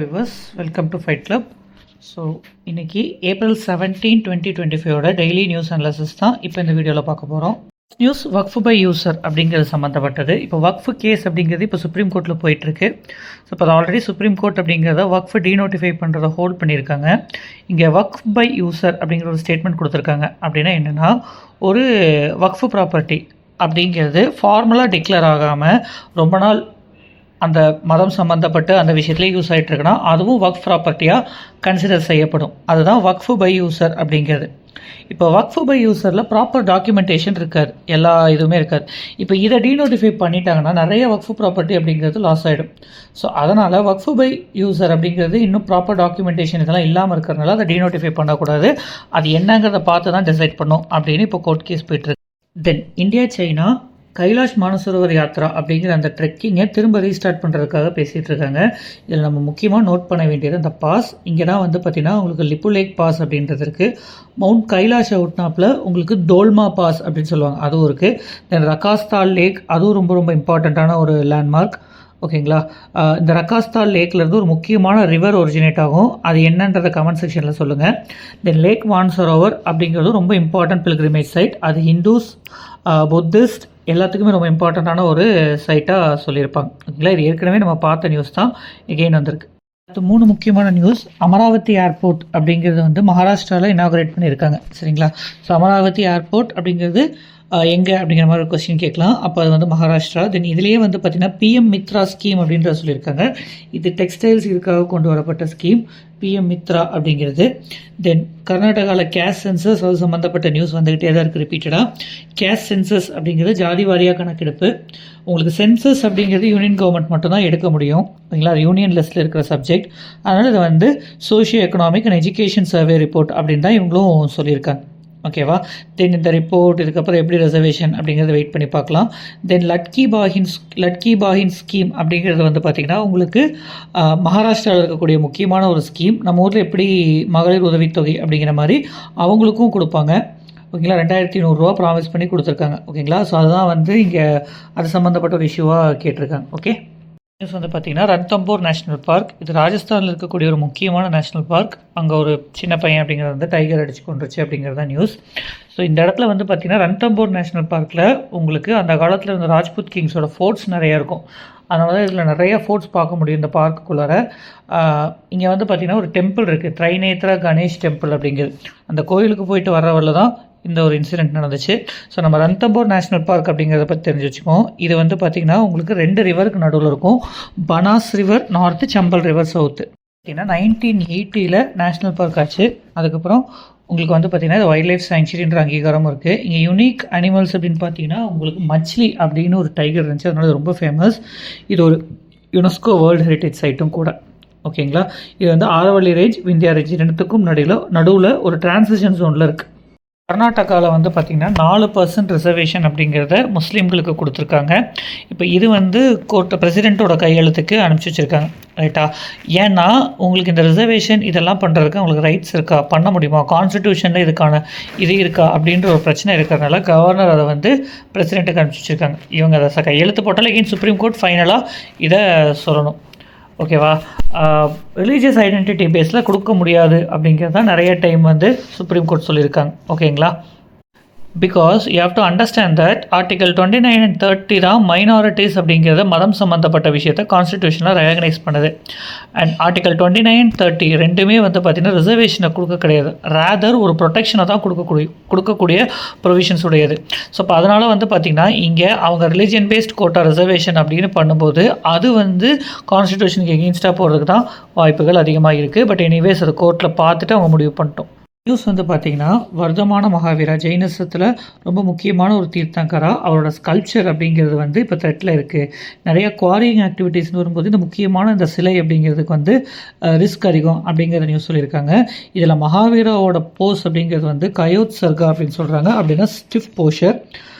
Viewers welcome to fight club. So இன்றைக்கி April 17, 2025 daily news analysis தான் இப்போ இந்த வீடியோவில் பார்க்க போகிறோம். நியூஸ் வக்ஃப் பை யூசர் அப்படிங்கிறது சம்மந்தப்பட்டது. இப்போ வக்ஃப் கேஸ் அப்படிங்கிறது இப்போ சுப்ரீம் கோர்ட்டில் போயிட்டுருக்கு. ஸோ இப்போ ஆல்ரெடி சுப்ரீம் கோர்ட் அப்படிங்கிறத வக்ஃப் டீநோட்டிஃபை பண்ணுறதை ஹோல்ட் பண்ணியிருக்காங்க. இங்கே வக்ஃப் பை யூசர் அப்படிங்கிற ஒரு ஸ்டேட்மெண்ட் கொடுத்துருக்காங்க. அப்படின்னா என்னென்னா, ஒரு வக்ஃப் ப்ராப்பர்ட்டி அப்படிங்கிறது ஃபார்மலாக டிக்ளேர் ஆகாமல் ரொம்ப நாள் அந்த மதம் சம்மந்தப்பட்டு அந்த விஷயத்துலேயே யூஸ் ஆகிட்டு இருக்குன்னா அதுவும் வக்ஃப் ப்ராப்பர்ட்டியாக கன்சிடர் செய்யப்படும். அதுதான் வக்ஃப் பை யூசர் அப்படிங்கிறது. இப்போ வக்ஃப் பை யூசரில் ப்ராப்பர் டாக்குமெண்டேஷன் இருக்காது, எல்லா இதுவுமே இருக்காது. இப்போ இதை டீநோட்டிஃபை பண்ணிட்டாங்கன்னா நிறைய வக்ஃப் ப்ராப்பர்ட்டி அப்படிங்கிறது லாஸ் ஆகிடும். ஸோ அதனால் வக்ஃப் பை யூசர் அப்படிங்கிறது இன்னும் ப்ராப்பர் டாக்குமெண்டேஷன் இதெல்லாம் இல்லாமல் இருக்கிறதுனால அதை டீநோட்டிஃபை பண்ணக்கூடாது. அது என்னங்கிறத பார்த்து தான் டிசைட் பண்ணும் அப்படின்னு இப்போ கோர்ட் கேஸ் போயிட்டுருக்கு. தென் இந்தியா சைனா கைலாஷ் மானசரோவர் யாத்ரா அப்படிங்கிற அந்த ட்ரெக்கிங்கை திரும்ப ரீஸ்டார்ட் பண்ணுறதுக்காக பேசிகிட்டு இருக்காங்க. இதில் நம்ம முக்கியமாக நோட் பண்ண வேண்டியது அந்த பாஸ். இங்கே தான் பார்த்திங்கன்னா உங்களுக்கு லிப்பு லேக் பாஸ் அப்படின்றது இருக்குது. மவுண்ட் கைலாஷ் அவுட்னாப்பில் உங்களுக்கு தோல்மா பாஸ் அப்படின்னு சொல்லுவாங்க, அதுவும் இருக்குது. தென் ரகாஸ்தால் லேக், அதுவும் ரொம்ப ரொம்ப இம்பார்ட்டண்ட்டான ஒரு லேண்ட்மார்க். ஓகேங்களா, இந்த ரகாஸ்தால் லேக்லேருந்து ஒரு முக்கியமான ரிவர் ஒரிஜினேட் ஆகும். அது என்னன்றதை கமெண்ட் செக்ஷனில் சொல்லுங்கள். தென் லேக் மானசரோவர் அப்படிங்கிறது ரொம்ப இம்பார்ட்டன்ட் பில்கிரிமேஜ் சைட். அது ஹிந்துஸ், புத்திஸ்ட் எல்லாத்துக்குமே ரொம்ப இம்பார்ட்டண்ட்டான ஒரு சைட்டாக சொல்லியிருப்பாங்க. ஓகேங்களா, இது ஏற்கனவே நம்ம பார்த்த நியூஸ் தான், எகெயின் வந்திருக்கு. அடுத்து 3 முக்கியமான நியூஸ். அமராவதி ஏர்போர்ட் அப்படிங்கிறது மகாராஷ்டிராவில் இனாகரேட் பண்ணியிருக்காங்க. சரிங்களா, ஸோ அமராவதி ஏர்போர்ட் அப்படிங்கிறது எங்கே அப்படிங்கிற மாதிரி ஒரு கொஸ்டின் கேட்கலாம். அப்போ அது மகாராஷ்டிரா. தென் இதுலேயே பார்த்திங்கன்னா பிஎம் மித்ரா ஸ்கீம் அப்படின்றத சொல்லியிருக்காங்க. இது டெக்ஸ்டைல்ஸ் இதுக்காக கொண்டு வரப்பட்ட ஸ்கீம் பிஎம் மித்ரா அப்படிங்கிறது. தென் கர்நாடகாவில் கேஷ் சென்சஸ், அது சம்மந்தப்பட்ட நியூஸ் வந்துக்கிட்டே தான் இருக்குது ரிப்பீட்டடாக. கேஷ் சென்சஸ் அப்படிங்கிறது ஜாதி வாரியாக கணக்கெடுப்பு. உங்களுக்கு சென்சஸ் அப்படிங்கிறது யூனியன் கவர்மெண்ட் மட்டும்தான் எடுக்க முடியும். ஓகேங்களா, அது யூனியன் லிஸ்ட்டில் இருக்கிற சப்ஜெக்ட். அதனால் இது socio economic and education survey report அப்படின்னு தான் இவங்களும் சொல்லியிருக்காங்க. ஓகேவா, தென் இந்த ரிப்போர்ட் இதுக்கப்புறம் எப்படி ரிசர்வேஷன் அப்படிங்கிறத வெயிட் பண்ணி பார்க்கலாம். தென் லட்கி பாஹின் ஸ்கீம் அப்படிங்கிறது பார்த்திங்கன்னா உங்களுக்கு மகாராஷ்டிராவில் இருக்கக்கூடிய முக்கியமான ஒரு ஸ்கீம். நம்ம ஊரில் எப்படி மகளிர் உதவித்தொகை அப்படிங்கிற மாதிரி அவங்களுக்கும் கொடுப்பாங்க. ஓகேங்களா, 2100 ப்ராமிஸ் பண்ணி கொடுத்துருக்காங்க. ஓகேங்களா, ஸோ அதுதான் இங்கே அது சம்மந்தப்பட்ட ஒரு இஷ்யூவாக கேட்டிருக்காங்க. ஓகே, நியூஸ் பார்த்திங்கன்னா ரன்தம்போர் நேஷ்னல் பார்க். இது ராஜஸ்தானில் இருக்கக்கூடிய ஒரு முக்கியமான நேஷ்னல் பார்க். அங்கே ஒரு சின்ன பையன் அப்படிங்கிறது டைகர் அடிச்சு கொண்டுருச்சு அப்படிங்கிறது தான் நியூஸ். ஸோ இந்த இடத்துல பார்த்திங்கன்னா ரன்தம்போர் நேஷ்னல் பார்க்கில் உங்களுக்கு அந்த காலத்தில் இருந்த ராஜ்புத் கிங்ஸோட ஃபோர்ட்ஸ் நிறையா இருக்கும். அதனால தான் இதில் நிறைய ஃபோர்ட்ஸ் பார்க்க முடியும் இந்த பார்க்குள்ளார. இங்கே பார்த்திங்கன்னா ஒரு டெம்பிள் இருக்குது, த்ரைநேத்ரா கணேஷ் டெம்பிள் அப்படிங்கிறது. அந்த கோயிலுக்கு போயிட்டு வரவரில் தான் இந்த ஒரு இன்சிடென்ட் நடந்துச்சு. ஸோ நம்ம ரன்தம்போர் நேஷ்னல் பார்க் அப்படிங்கிறத பற்றி தெரிஞ்சு வச்சுக்கோம். இது பார்த்திங்கன்னா உங்களுக்கு 2 ரிவருக்கு நடுவில் இருக்கும். பனாஸ் ரிவர் நார்த்து, சம்பல் ரிவர் சவுத்து. பார்த்திங்கன்னா 1980 நேஷ்னல் பார்க் ஆச்சு. அதுக்கப்புறம் உங்களுக்கு பார்த்திங்கன்னா இது வைல்ட் லைஃப் சாங்சுரின்ற அங்கீகாரமும் இருக்குது. இங்கே யூனிக் அனிமல்ஸ் அப்படின்னு பார்த்தீங்கன்னா உங்களுக்கு மச்லி அப்படின்னு ஒரு டைகர் இருந்துச்சு, அதனால ரொம்ப ஃபேமஸ். இது ஒரு யுனெஸ்கோ வேர்ல்டு ஹெரிட்டேஜ் சைட்டும் கூட. ஓகேங்களா, இது ஆரவல்லி ரேஞ்ச், விந்தியா ரேஞ்ச் ரெண்டுத்துக்கும் நடுவில் ஒரு டிரான்சிஷன் ஜோனில் இருக்குது. கர்நாடகாவில் பார்த்திங்கன்னா 4% ரிசர்வேஷன் அப்படிங்கிறத முஸ்லீம்களுக்கு கொடுத்துருக்காங்க. இப்போ இது கோர்ட்டு பிரசிடெண்ட்டோட கையெழுத்துக்கு அனுப்பிச்சி வச்சுருக்காங்க. ரைட்டா, ஏன்னா உங்களுக்கு இந்த ரிசர்வேஷன் இதெல்லாம் பண்ணுறதுக்கு உங்களுக்கு ரைட்ஸ் இருக்கா, பண்ண முடியுமா, கான்ஸ்டிடியூஷனில் இதுக்கான இது இருக்கா அப்படின்ற ஒரு பிரச்சனை இருக்கிறதுனால கவர்னர் அதை பிரசிடெண்ட்டுக்கு அனுப்பிச்சி வச்சுருக்காங்க. இவங்க அதை கையெழுத்து போட்டாலும் எகெயின் சுப்ரீம் கோர்ட் ஃபைனலாக இதை சொல்லணும். ஓகேவா, ரிலீஜியஸ் ஐடென்டிட்டி பேஸில் கொடுக்க முடியாது அப்படிங்கிறது தான் நிறைய டைம் சுப்ரீம் கோர்ட் சொல்லியிருக்காங்க. ஓகேங்களா, because you have to understand that article 29 and 30 தான் மைனாரிட்டிஸ் அப்படிங்கிறத மதம் சம்மந்தப்பட்ட விஷயத்தை கான்ஸ்டிடியூஷனில் ரெகனைஸ் பண்ணுது. அண்ட் ஆர்டிகல் 29 and 30 ரெண்டுமே பார்த்திங்கன்னா ரிசர்வேஷனை கொடுக்க கிடையாது, ரேதர் ஒரு ப்ரொடெக்ஷனை தான் கொடுக்கக்கூடிய ப்ரொவிஷன்ஸ் உடையது. ஸோ இப்போ அதனால் பார்த்திங்கன்னா இங்கே அவங்க ரிலீஜியன் பேஸ்ட் கோட்டா ரிசர்வேஷன் அப்படின்னு பண்ணும்போது அது கான்ஸ்டிடியூஷனுக்கு எகெயின்ஸ்டாக போகிறதுக்கு தான் வாய்ப்புகள் அதிகமாக இருக்குது. பட் எனிவேஸ் அது கோர்ட்டில் பார்த்துட்டு அவங்க முடிவு பண்ணிட்டோம். நியூஸ் பார்த்திங்கன்னா வர்தமான மகாவீரா ஜெயினிசத்தில் ரொம்ப முக்கியமான ஒரு தீர்த்தங்கரா, அவரோட ஸ்கல்ப்சர் அப்படிங்கிறது இப்போ த்ரெட்டில் இருக்குது. நிறைய குவாரியிங் ஆக்டிவிட்டீஸ்னு வரும்போது இந்த முக்கியமான இந்த சிலை அப்படிங்கிறதுக்கு ரிஸ்க் அதிகம் அப்படிங்கிறத நியூஸ் சொல்லியிருக்காங்க. இதில் மகாவீராவோட போஸ் அப்படிங்கிறது கயோத் சர்கா அப்படின்னு சொல்கிறாங்க, அப்படின்னா ஸ்டிஃப் போஷர்.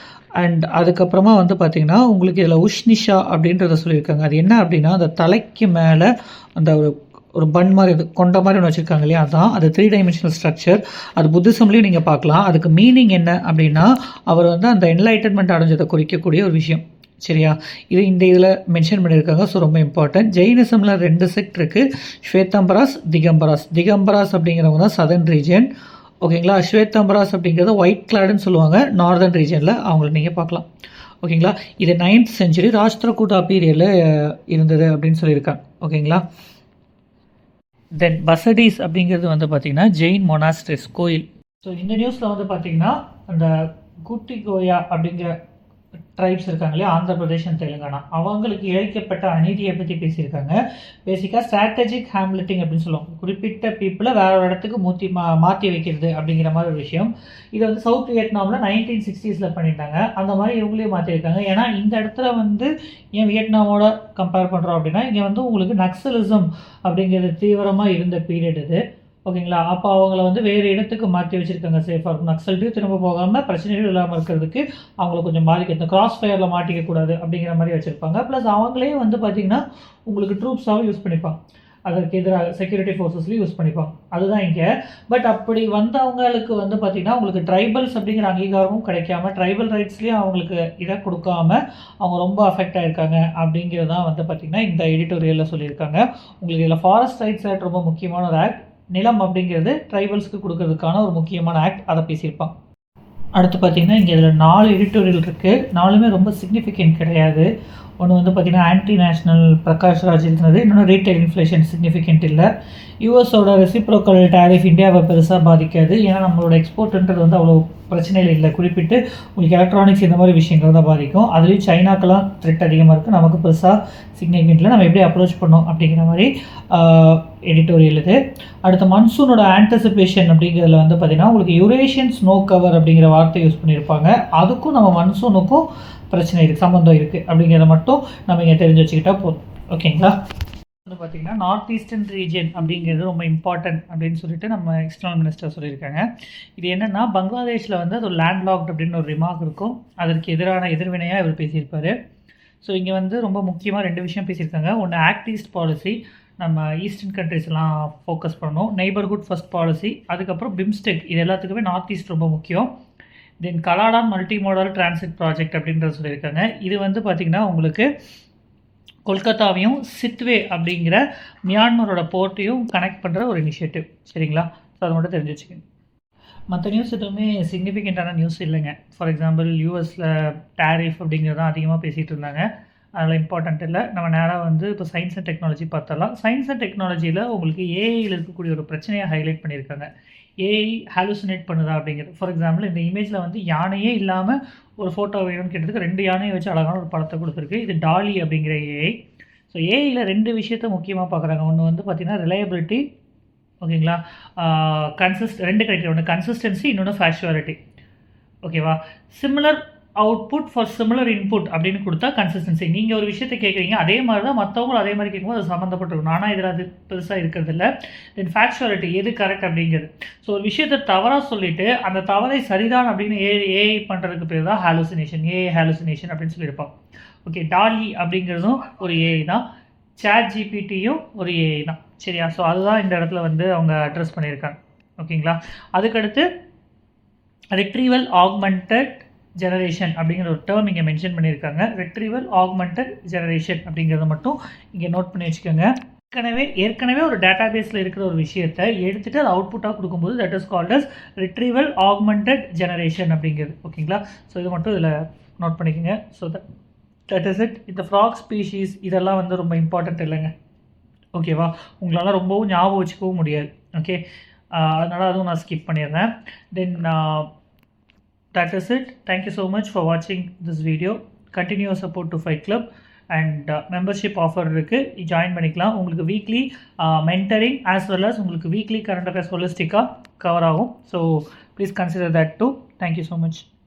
அண்ட் அதுக்கப்புறமா பார்த்திங்கன்னா உங்களுக்கு இதில் உஷ்னிஷா அப்படின்றத சொல்லியிருக்காங்க. அது என்ன அப்படின்னா அந்த தலைக்கு மேலே அந்த ஒரு பன் மாதிரி கொண்ட மாதிரி ஒன்று வச்சுருக்காங்க இல்லையா, அதுதான் அது 3 டைமென்ஷனல் ஸ்ட்ரக்சர். அது புத்திசம்லேயும் நீங்கள் பார்க்கலாம். அதுக்கு மீனிங் என்ன அப்படின்னா அவர் அந்த என்லைட்டன்மெண்ட் அடைஞ்சதை குறிக்கக்கூடிய ஒரு விஷயம். சரியா? இது இந்த இதில் மென்ஷன் பண்ணியிருக்காங்க. ஸோ ரொம்ப இம்பார்ட்டன்ட். ஜெயினிசமில் 2 செக்ட் இருக்குது. ஸ்வேதம்பராஸ், திகம்பராஸ். திகம்பராஸ் அப்படிங்கிறவங்க தான் சதர்ன் ரீஜன். ஓகேங்களா? ஸ்வேதம்பராஸ் அப்படிங்கிறது ஒயிட் கிளாடுன்னு சொல்லுவாங்க நார்தர்ன் ரீஜனில். அவங்கள நீங்கள் பார்க்கலாம். ஓகேங்களா? இது 9th century ராஷ்டிரகூடா பீரியடில் இருந்தது அப்படின்னு சொல்லியிருக்காங்க. ஓகேங்களா? தென் பசடீஸ் அப்படிங்கிறது வந்து பார்த்திங்கன்னா ஜெயின் மொனாஸ்ட்ரிஸ் கோயில். ஸோ இந்த நியூஸில் வந்து பார்த்திங்கன்னா அந்த குட்டிகோயா அப்படிங்கிற ட்ரைப்ஸ் இருக்காங்க இல்லையா, ஆந்திர பிரதேஷ் அண்ட் தெலுங்கானா, அவங்களுக்கு இழைக்கப்பட்ட அநீதியை பற்றி பேசியிருக்காங்க. பேசிக்காக ஸ்ட்ராட்டஜிக் ஹேம்லெட்டிங் அப்படின்னு சொல்லுவாங்க. குறிப்பிட்ட பீப்புளை வேற ஒரு இடத்துக்கு மாற்றி வைக்கிறது அப்படிங்கிற மாதிரி ஒரு விஷயம். இதை வந்து சவுத் வியட்நாமில் 1960s பண்ணியிருந்தாங்க. அந்த மாதிரி இவங்களே மாற்றிருக்காங்க. ஏன்னா இந்த இடத்துல வந்து ஏன் வியட்நாமோட கம்பேர் பண்ணுறோம் அப்படின்னா, இங்கே வந்து உங்களுக்கு நக்சலிசம் அப்படிங்கிறது தீவிரமாக இருந்த பீரியட் இது. ஓகேங்களா? அப்போ அவங்கள வந்து வேறு இடத்துக்கு மாற்றி வச்சுருக்காங்க சேஃபாக இருக்கும். நக்சல்ட்டு திரும்ப போகாமல் பிரச்சனைகள் இல்லாமல் இருக்கிறதுக்கு அவங்கள கொஞ்சம் பாதிக்கிறது, கிராஸ் ஃபயரில் மாட்டிக்கக்கூடாது அப்படிங்கிற மாதிரி வச்சுருப்பாங்க. ப்ளஸ் அவங்களே வந்து பார்த்திங்கன்னா உங்களுக்கு ட்ரூப்ஸாகவும் யூஸ் பண்ணிப்பாங்க. அதற்கு எதிராக செக்யூரிட்டி ஃபோர்ஸஸ்லையும் யூஸ் பண்ணிப்பாங்க. அதுதான் இங்கே. பட் அப்படி வந்தவங்களுக்கு வந்து பார்த்திங்கன்னா உங்களுக்கு ட்ரைபல்ஸ் அப்படிங்கிற அங்கீகாரமும் கிடைக்காம, ட்ரைபல் ரைட்ஸ்லேயும் அவங்களுக்கு இதை கொடுக்காம அவங்க ரொம்ப அஃபெக்ட் ஆகிருக்காங்க அப்படிங்கிறது தான் வந்து பார்த்திங்கன்னா இந்த எடிட்டோரியலில் சொல்லியிருக்காங்க. உங்களுக்கு இதில் ஃபாரஸ்ட் ரைட்ஸ் ஆக்ட் ரொம்ப முக்கியமான ஒரு ஆக்ட். நிலம் அப்படிங்கிறது ட்ரைபல்ஸ்க்கு கொடுக்கறதுக்கான ஒரு முக்கியமான ஆக்ட். அதை பேசியிருப்பான். அடுத்து பார்த்திங்கன்னா இங்கே இதில் 4 எடிட்டோரியல் இருக்குது. 4மே ரொம்ப சிக்னிஃபிகண்ட் கிடையாது. ஒன்று வந்து பார்த்திங்கன்னா ஆன்டி நேஷ்னல் பிரகாஷ் ராஜ் இருந்தது. இன்னொன்று ரீட்டைல் இன்ஃப்ளேஷன் சிக்னிஃபிகண்ட் இல்லை. யூஎஸோட ரெசிப்ரோக்கல் டேரிஃப் இந்தியாவை பெருசாக பாதிக்காது. ஏன்னா நம்மளோட எக்ஸ்போர்ட்ன்றது வந்து அவ்வளோ பிரச்சனைகள் இல்லை. குறிப்பிட்டு உங்களுக்கு எலக்ட்ரானிக்ஸ் இந்த மாதிரி விஷயங்கள் தான் பாதிக்கும். அதுலேயும் சைனாக்கெல்லாம் த்ரெட் அதிகமாக இருக்குது. நமக்கு பெருசாக சிக்னிஃபிகண்ட்டில் நம்ம எப்படி அப்ரோச் பண்ணோம் அப்படிங்கிற மாதிரி எடிட்டோரியல் இது. அடுத்த மன்சூனோட ஆன்டிசிபேஷன் அப்படிங்கிறதுல வந்து பார்த்திங்கன்னா உங்களுக்கு யூரேஷியன் ஸ்னோ கவர் அப்படிங்கிற வார்த்தை யூஸ் பண்ணியிருப்பாங்க. அதுக்கும் நம்ம மன்சூனுக்கும் பிரச்சனை இருக்குது, சம்மந்தம் இருக்குது அப்படிங்கிறத மட்டும் நம்ம இங்கே தெரிஞ்சு வச்சுக்கிட்டா போதும். ஓகேங்களா? வந்து பார்த்திங்கன்னா நார்த் ஈஸ்டர்ன் ரீஜன் அப்படிங்கிறது ரொம்ப இம்பார்ட்டன்ட் அப்படின்னு சொல்லிட்டு நம்ம எக்ஸ்டர்னல் மினிஸ்டர் சொல்லியிருக்காங்க. இது என்னென்னா பங்களாதேஷில் வந்து அது ஒரு லேண்ட்லாக்ட் அப்படின்னு ஒரு ரிமார்க் இருக்கும். அதற்கு எதிரான எதிர்வினையாக இவர் பேசியிருப்பார். ஸோ இங்கே வந்து ரொம்ப முக்கியமாக 2 விஷயம் பேசியிருக்காங்க. ஒன்று ஆக்ட் ஈஸ்ட் பாலிசி, நம்ம ஈஸ்டர்ன் கண்ட்ரிஸ்லாம் ஃபோக்கஸ் பண்ணணும். நெய்பர்ஹுட் ஃபர்ஸ்ட் பாலிசி, அதுக்கப்புறம் பிம்ஸ்டெக், இது எல்லாத்துக்குமே நார்த் ஈஸ்ட் ரொம்ப முக்கியம். தென் கலாடான் மல்டி மோடல் டிரான்சிட் ப்ராஜெக்ட் அப்படின்றத சொல்லியிருக்காங்க. இது வந்து பார்த்திங்கன்னா உங்களுக்கு கொல்கத்தாவையும் சித்வே அப்படிங்கிற மியான்மரோட போர்ட்டையும் கனெக்ட் பண்ணுற ஒரு இனிஷியேட்டிவ். சரிங்களா? ஸோ அதை மட்டும் தெரிஞ்சு வச்சுக்கோங்க. மற்ற நியூஸ் எதுவுமே சிக்னிஃபிகண்ட்டான நியூஸ் இல்லைங்க. ஃபார் எக்ஸாம்பிள் யூஎஸில் டேரிஃப் அப்படிங்கிறது தான் அதிகமாக பேசிகிட்டு இருந்தாங்க. அதனால் இம்பார்ட்டண்ட் இல்லை. நம்ம நேராக வந்து இப்போ சயின்ஸ் அண்ட் டெக்னாலஜி பார்த்தரலாம். சயின்ஸ் அண்ட் டெக்னாலஜியில் உங்களுக்கு ஏஐயில் இருக்கக்கூடிய ஒரு பிரச்சனையை ஹைலைட் பண்ணியிருக்காங்க. ஏஐ ஹாலுசினேட் பண்ணுதா அப்படிங்கிறது. ஃபார் எக்ஸாம்பிள் இந்த இமேஜில் வந்து யானையே இல்லாமல் ஒரு ஃபோட்டோ வேணும்னு கேட்டதுக்கு 2 யானையை வச்சு அழகான ஒரு படத்தை கொடுத்துருக்கு. இது டாலி அப்படிங்கிற ஏஐ. ஸோ ஏஐயில் 2 விஷயத்த முக்கியமாக பார்க்குறாங்க. ஒன்று வந்து பார்த்திங்கன்னா ரிலையபிலிட்டி. ஓகேங்களா? 2 கிரைட்டீரியா. ஒன்று கன்சிஸ்டன்சி, இன்னொன்று ஃபேக்சுவாலிட்டி. ஓகேவா? Similar output for similar input அப்படின்னு கொடுத்தா கன்சிஸ்டன்சி. நீங்கள் ஒரு விஷயத்தை கேட்குறீங்க, அதே மாதிரி தான் மற்றவங்களும் அதே மாதிரி கேட்கும்போது அது சம்மந்தப்பட்டிருக்கும். ஆனால் இதில் அது பெருசாக இருக்கிறது இல்லை. தென் ஃபேக்சுவாலிட்டி, எது கரெக்ட் அப்படிங்கிறது. ஸோ ஒரு விஷயத்தை தவறாக சொல்லிவிட்டு அந்த தவறை சரிதான் அப்படின்னு ஏஐ பண்ணுறதுக்கு பேர் தான் ஹாலுசினேஷன். ஏஐ ஹாலுசினேஷன் அப்படின்னு சொல்லியிருப்பாங்க. ஓகே, டாலி அப்படிங்கிறதும் ஒரு ஏஐ தான். சாட் ஜிபிடியும் ஒரு ஏஐ தான். சரியா? ஸோ அதுதான் இந்த இடத்துல வந்து அவங்க அட்ரஸ் பண்ணியிருக்காங்க. ஓகேங்களா? அதுக்கடுத்து ரிட்ரீவல் ஆக்மெண்டட் ஜெனரேஷன் அப்படிங்கிற ஒரு டேர்ம் இங்கே மென்ஷன் பண்ணியிருக்காங்க. ரிட்ரீவல் ஆக்மெண்டட் ஜெனரேஷன் அப்படிங்கிறத மட்டும் இங்கே நோட் பண்ணி வச்சுக்கோங்க. ஏற்கனவே ஒரு டேட்டா பேஸில் இருக்கிற ஒரு விஷயத்தை எடுத்துகிட்டு அது அவுட்புட்டாக கொடுக்கும்போது that is called as retrieval augmented generation அப்படிங்கிறது. ஓகேங்களா? ஸோ இது மட்டும் இதில் நோட் பண்ணிக்கோங்க. So that is it. இந்த ஃப்ராக் ஸ்பீஷீஸ் இதெல்லாம் வந்து ரொம்ப இம்பார்ட்டண்ட் இல்லைங்க. ஓகேவா? உங்களால் ரொம்பவும் ஞாபகம் வச்சுக்கவும் முடியாது. ஓகே, அதனால் அதுவும் நான் ஸ்கிப் பண்ணிடுறேன். தென் that is it. Thank you so much for watching this video. Continue your support to Fight Club and membership offer இருக்கு, ஜாயின் பண்ணிக்கலாம். உங்களுக்கு weekly mentoring as well as உங்களுக்கு வீக்லி கரண்ட் அஃபேர்ஸ் ஹோலிஸ்டிக்காக cover ஆகும். So please consider that too. Thank you so much.